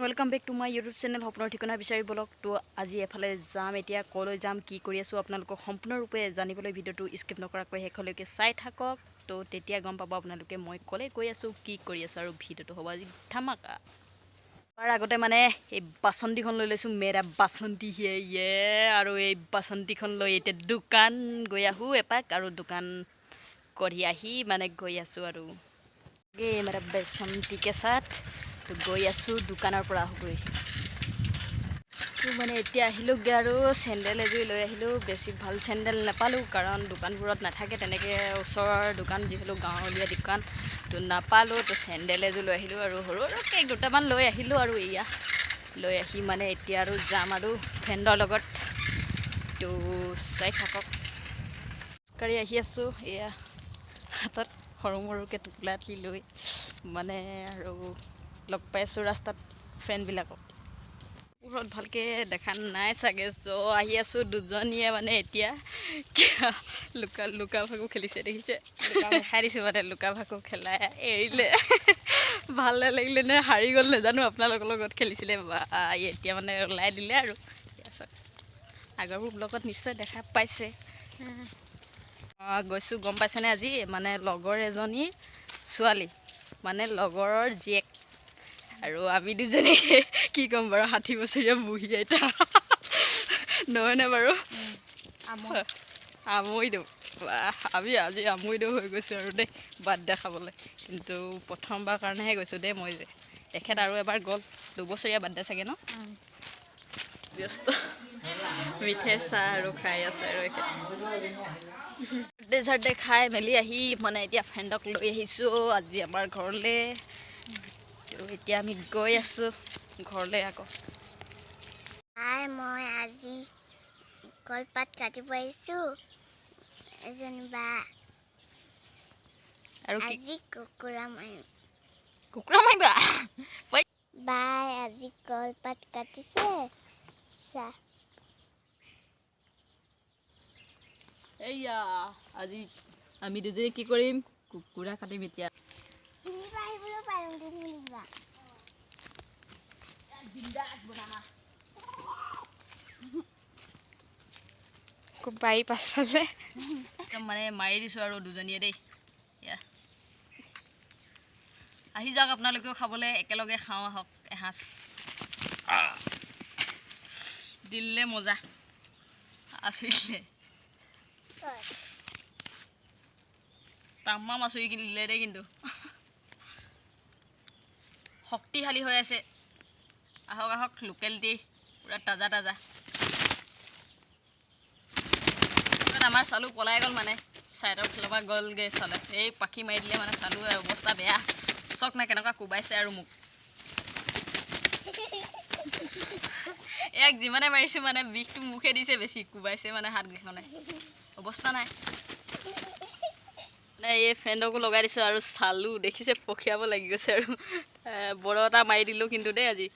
Welcome back to my YouTube channel सपनर ठिकाना विचारि ब्लग। तो आज एफाले जाम एतिया कলৈ जाम কি কৰি আছো আপোনালোকক সম্পূৰ্ণৰূপে জানিবলৈ ভিডিওটো স্কিপ নকৰাকৈ শেষলৈকে চাই থাকক। তো তেতিয়া গম পাব আপোনালোকে মই কলৈ গৈ আছো কি কৰি আছো আৰু ভিডিওটো হ'ব আজি ধামাকা। তাৰ আগতে মানে এই বাসন্তীখন লৈ লৈছো মেৰা বাসন্তী হে ইয়ে আৰু এই বাসন্তীখন লৈ এতিয়া দোকান গৈ আহো এপাক আৰু দোকান কৰি আহি মানে গৈ আছো আৰু ये मेरा बसंती के साथ तो गई आसो दुकानर पर आहुगৈ तो माने एतिया আহিলোগে আৰু চেন্ডেল এযোৰ লৈ আহিলো বেছি ভাল চেন্ডেল নাপালো কাৰণ দোকানবোৰত নাথাকে তেনেকে ওচৰৰ দোকান যিহলো গাঁৱলীয়া দোকান তো নাপালো তো চেন্ডেল এযোৰ লৈ আহিলো আৰু সৰু সৰু কেক দুটামান লৈ আহিলো আৰু ইয়া লৈ আহি মানে এতিয়া আৰু যাম আৰু ফ্ৰেণ্ডৰ লগত তো চাই থাকক কৰি আহি আছো ইয়া হাতত সৰু সৰুকে টুকলা লৈ মানে আৰু লগ পাইছো ৰাস্তাত ফ্ৰেণ্ড বিলাকক পুৰত ভালকে দেখা নাই চাগে সো আহি আছো দুজনীয়ে মানে এতিয়া লুকা ভাকু খেলিছে দেখিছে হাৰিছো মানে লুকা ভাকু খেলা এৰিলে ভাল লাগিলে নে হাৰি গল নেজানো আপোনালোকৰ লগত খেলিছিলে এতিয়া মানে ওলাই দিলে আৰু আগৰবোৰ ব্লগত নিশ্চয় দেখা পাইছে গৈছো গম পাইছেনে আজি মানে লগৰ এজনী ছোৱালী মানে লগৰৰ জীয়েক আৰু আমি দুজনী কি কম বাৰু 60 বছৰীয়া বুঢ়ী আইতা নহয় নে বাৰু আমৈদো আমি আজি আমৈদো হৈ গৈছো আৰু দেই বাৰ্থডে খাবলৈ কিন্তু প্ৰথমবাৰ কাৰণেহে গৈছো দেই মই যে এখেত আৰু এবাৰ গ'ল 2 বছৰীয়া বাৰ্থডে চাগে ন ব্যস্ত মিঠে চাহ আৰু খাই আছে আৰু এখেত डेजर्ट खाई मेली आही माने एतिया फ्रेंडक লৈ আহিছো আজি আমাৰ ঘৰলে তো এতিয়া আমি গৈ আছো ঘৰলে আকৌ হাই মই আজি কলপাত কাটিব আহিছো এজনী বা আৰু আজি কুকুৰা মাৰিবা বাই আজি কলপাত কাটিছে চা এয়া আজি আমি দুজনী কি কৰিম কুকুৰা কাটিম এতিয়া বাৰী পাছলে মানে মাৰি দিছো আৰু দুজনীয়ে দেই আহি যাওক আপোনালোকেও খাবলৈ একেলগে খাওঁ আহক এসাঁজ দিলে মজা আছইলে তাম্মা মাছুৰি কিনিলে দেই কিন্তু শক্তিশালী হৈ আছে আহক আহক লোকেল দি পুৰা তাজা তাজা আমাৰ চালু পলাই গ'ল মানে সাইডৰ ফালৰ পৰা গ'লগে চালে এই পাখি মাৰি দিলে মানে চালু অৱস্থা বেয়া চক না কেনেকুৱা কুবাইছে আৰু মোক এক যিমানে মাৰিছে মানে বিষটো মুখে দিছে বেছি কুবাইছে মানে হাত গিখনে অৱস্থা নাই এই ফ্ৰেণ্ডকো লগাই দিছো আৰু চালু দেখিছে পখিয়াব লাগি গৈছে আৰু বড় এটা মাৰি দিলো কিন্তু দেই আজি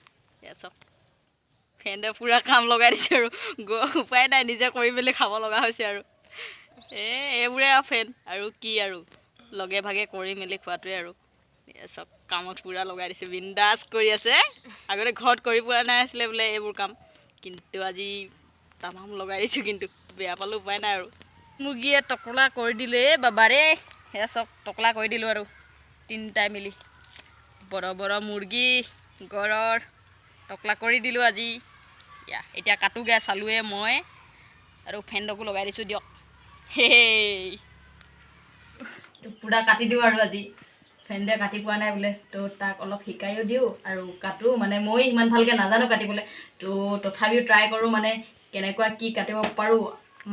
চক ফ্ৰেণ্ডে পুৰা কাম লগাই দিছে আৰু উপায় নাই নিজে কৰি মেলি খাব লগা হৈছে আৰু এইবোৰে ফ্ৰেণ্ড আৰু কি আৰু লগে ভাগে কৰি মেলি খোৱাটোৱে আৰু চব কামত পুৰা লগাই দিছে বিন্দাস কৰি আছে আগতে ঘৰত কৰি পোৱা নাই আছিলে বোলে এইবোৰ কাম কিন্তু আজি তামাম লগাই দিছো কিন্তু বেয়া পালো উপায় নাই আৰু মুৰ্গীয়ে টকলা কৰি দিলে বাবাৰে সেয়া চব টকলা কৰি দিলো আৰু তিনটাই মিলি বড় বড় মুৰ্গী গৰৰ টকলা কৰি দিলো আজি এতিয়া কাটোগে চালুৱে মই আৰু ফ্ৰেণ্ডকো লগাই দিছো দিয়ক হেই পুৰা কাটি দিও আৰু আজি ফ্ৰেণ্ডে কাটি পোৱা নাই বোলে তো তাক অলপ শিকাইও দিও আৰু কাটো মানে মই ইমান ভালকে নাজানো কাটিবলৈ তো তথাপিও ট্ৰাই কৰো মানে কেনেকুৱা কি কাটিব পাৰো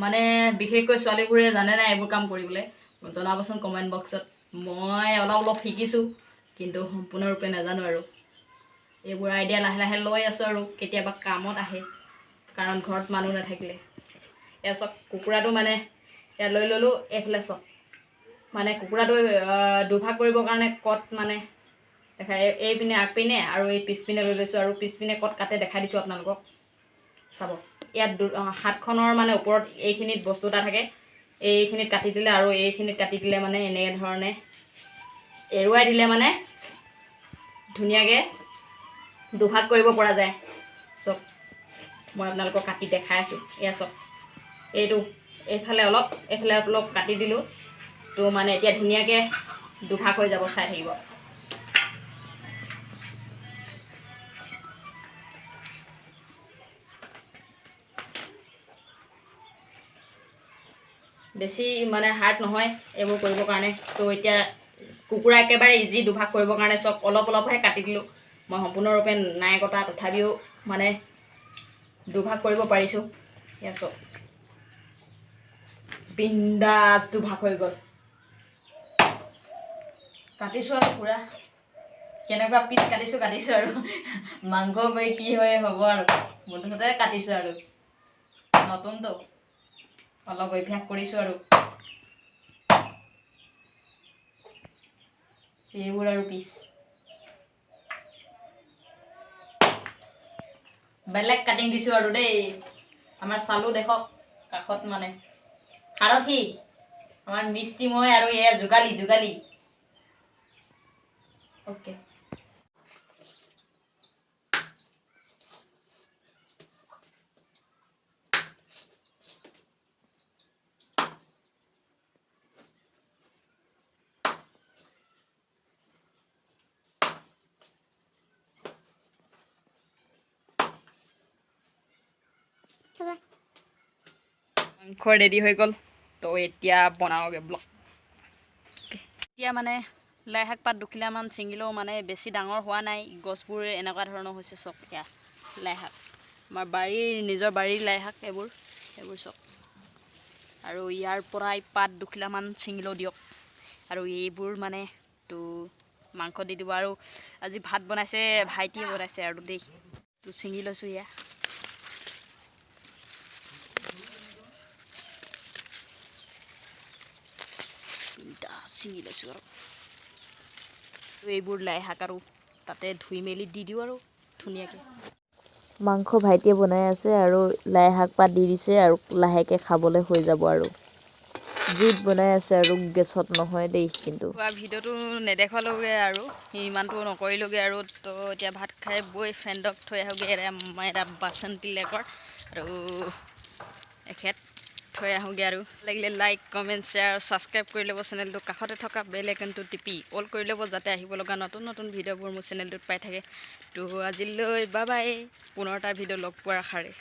মানে বিশেষকৈ ছোৱালীবোৰে জানে না এইবোৰ কাম কৰিবলৈ জনাবচোন কমেন্ট বক্সত মই অলপ শিকিছো কিন্তু সম্পূৰ্ণৰূপে নাজানো আৰু এইবোৰ আইডিয়া লাহে লাহে লৈ আছো আৰু কেতিয়াবা কামত আহে কাৰণ ঘৰত মানুহ নাথাকিলে এয়া চক কুকুৰাটো মানে এয়া লৈ ললো এফালে চক মানে কুকুৰাটো দুভাগ কৰিবৰ কাৰণে কট মানে দেখা এই পিনে আগ পিনে আৰু এই পিছপিনে লৈ লৈছো আৰু পিছপিনে কট কাটে দেখাই দিছো আপোনালোকক চাব ইয়াত হাতখনৰ মানে ওপৰত এইখিনিত বস্তু এটা থাকে এইখিনিত কাটি দিলে আৰু এইখিনিত কাটি দিলে মানে এনে ধৰণে এৰুৱাই দিলে মানে ধুনীয়াকৈ দুভাগ কৰিব পৰা যায় চব মই আপোনালোকক কাটি দেখাই আছোঁ এয়া চব এইটো এইফালে অলপ কাটি দিলোঁ তো মানে এতিয়া ধুনীয়াকৈ দুভাগ হৈ যাব চাই থাকিব বেছি মানে হাৰ্ড নহয় এইবোৰ কৰিবৰ কাৰণে তো এতিয়া কুকুৰা একেবাৰে ইজি দুভাগ কৰিবৰ কাৰণে চব অলপহে কাটি দিলোঁ মই সম্পূৰ্ণৰূপে নাই কটা তথাপিও মানে দুভাগ কৰিব পাৰিছোঁ এয়া চব বিন্দাছ দুভাগ হৈ গ'ল কাটিছোঁ আৰু পুৰা কেনেকুৱা পিচ কাটিছোঁ আৰু মাংস গৈ কি হয় হ'ব আৰু মুঠতে কাটিছোঁ আৰু নতুনতো অলপ অভ্যাস কৰিছোঁ আৰু এইবোৰ আৰু পিচ বেলেগ কাটিং দিছোঁ আৰু দেই আমাৰ চালু দেখক কাষত মানে সাৰথি আমাৰ মিস্ত্ৰী মই আৰু এয়া যোগালী অ'কে মাংস ৰেডি হৈ গ'ল তো এতিয়া বনাওঁগৈ ব্লগ এতিয়া মানে লাই শাক পাত দুখিলামান ছিঙিলেও মানে বেছি ডাঙৰ হোৱা নাই গছবোৰ এনেকুৱা ধৰণৰ হৈছে চব এয়া লাই শাক আমাৰ নিজৰ বাৰীৰ লাই শাক এইবোৰ চব আৰু ইয়াৰ পৰাই পাত দুখিলামান ছিঙিলেও দিয়ক আৰু এইবোৰ মানে তো মাংস দি দিব আৰু আজি ভাত বনাইছে ভাইটিয়ে বনাইছে আৰু দেই তো ছিঙি লৈছোঁ এয়া ছিঙি লৈছোঁ আৰু এইবোৰ লাই শাক আৰু তাতে ধুই মেলি দি দিওঁ আৰু ধুনীয়াকৈ মাংস ভাইটিয়ে বনাই আছে আৰু লাই শাক পাত দি দিছে আৰু লাহেকৈ খাবলৈ হৈ যাব আৰু জুইত বনাই আছে আৰু গেছত নহয় দেই কিন্তু ভিডিঅ'টো নেদেখালোগৈ আৰু ইমানটো নকৰিলোগৈ আৰু তো এতিয়া ভাত খাই বৈ ফ্ৰেণ্ডক থৈ আহোগৈ এটা বাচন্তি লেকৰ আৰু এখেত থৈ আহোঁগৈ আৰু লাগিলে লাইক কমেণ্ট শ্বেয়াৰ ছাবস্ক্ৰাইব কৰি ল'ব চেনেলটো কাষতে থকা বেল আইকনটো টিপি অল কৰি ল'ব যাতে আহিব লগা নতুন ভিডিঅ'বোৰ মোৰ চেনেলটোত পাই থাকে তো আজিলৈ বাই বাই পুনৰ এটা ভিডিঅ' লগ পোৱাৰ আশাৰে